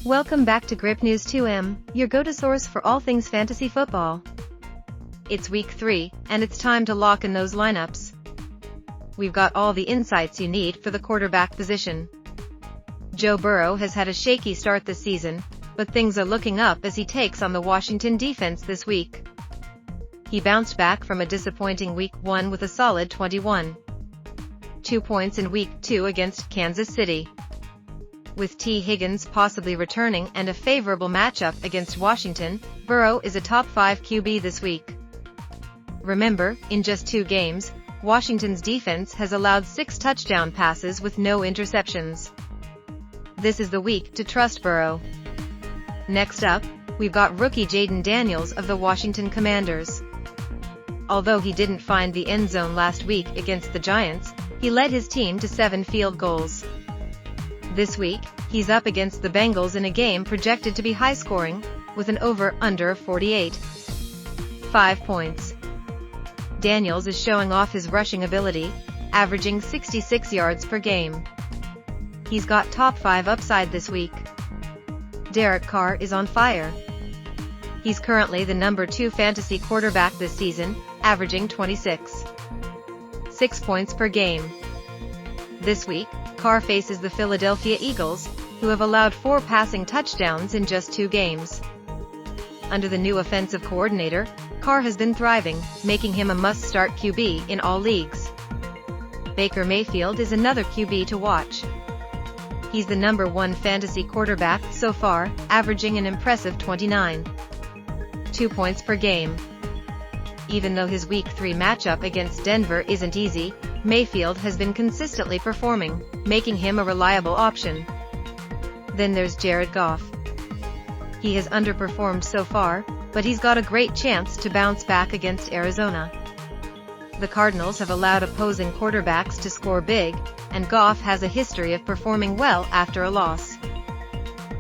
Welcome back to Grip News 2M, your go-to source for all things fantasy football. It's week 3, and it's time to lock in those lineups. We've got all the insights you need for the quarterback position. Joe Burrow has had a shaky start this season, but things are looking up as he takes on the Washington defense this week. He bounced back from a disappointing week 1 with a solid 21.2 points in week 2 against Kansas City. With T. Higgins possibly returning and a favorable matchup against Washington, Burrow is a top 5 QB this week. Remember, in just 2 games, Washington's defense has allowed 6 touchdown passes with no interceptions. This is the week to trust Burrow. Next up, we've got rookie Jayden Daniels of the Washington Commanders. Although he didn't find the end zone last week against the Giants, he led his team to 7 field goals. This week, he's up against the Bengals in a game projected to be high-scoring, with an over-under of 48.5 points. Daniels is showing off his rushing ability, averaging 66 yards per game. He's got top 5 upside this week. Derek Carr is on fire. He's currently the number 2 fantasy quarterback this season, averaging 26.6 points per game. This week, Carr faces the Philadelphia Eagles, who have allowed 4 passing touchdowns in just 2 games. Under the new offensive coordinator, Carr has been thriving, making him a must-start QB in all leagues. Baker Mayfield is another QB to watch. He's the number 1 fantasy quarterback so far, averaging an impressive 29.2 points per game. Even though his Week 3 matchup against Denver isn't easy, Mayfield has been consistently performing, making him a reliable option. Then there's Jared Goff. He has underperformed so far, but he's got a great chance to bounce back against Arizona. The Cardinals have allowed opposing quarterbacks to score big, and Goff has a history of performing well after a loss.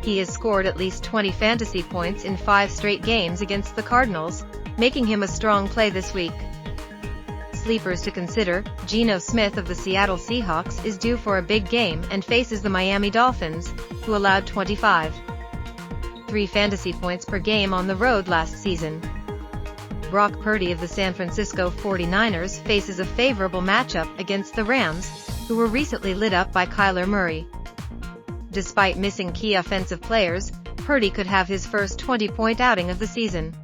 He has scored at least 20 fantasy points in 5 straight games against the Cardinals, making him a strong play this week. Sleepers to consider: Geno Smith of the Seattle Seahawks is due for a big game and faces the Miami Dolphins, who allowed 25.3 fantasy points per game on the road last season. Brock Purdy of the San Francisco 49ers faces a favorable matchup against the Rams, who were recently lit up by Kyler Murray. Despite missing key offensive players, Purdy could have his first 20-point outing of the season.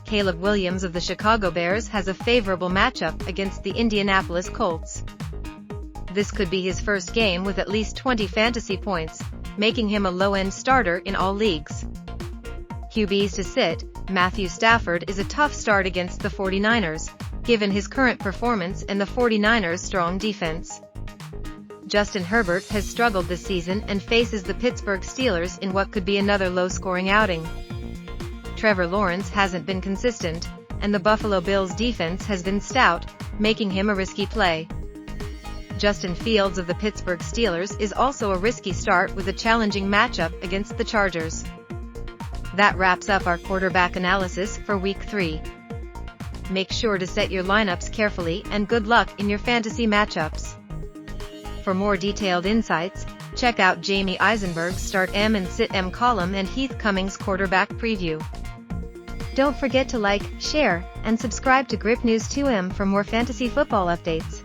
Caleb Williams of the Chicago Bears has a favorable matchup against the Indianapolis Colts. This could be his first game with at least 20 fantasy points, making him a low-end starter in all leagues. QBs to sit: Matthew Stafford is a tough start against the 49ers, given his current performance and the 49ers' strong defense. Justin Herbert has struggled this season and faces the Pittsburgh Steelers in what could be another low-scoring outing. Trevor Lawrence hasn't been consistent, and the Buffalo Bills' defense has been stout, making him a risky play. Justin Fields of the Pittsburgh Steelers is also a risky start with a challenging matchup against the Chargers. That wraps up our quarterback analysis for Week 3. Make sure to set your lineups carefully and good luck in your fantasy matchups. For more detailed insights, check out Jamie Eisenberg's Start M and Sit M column and Heath Cummings' quarterback preview. Don't forget to like, share, and subscribe to Grip News 2M for more fantasy football updates.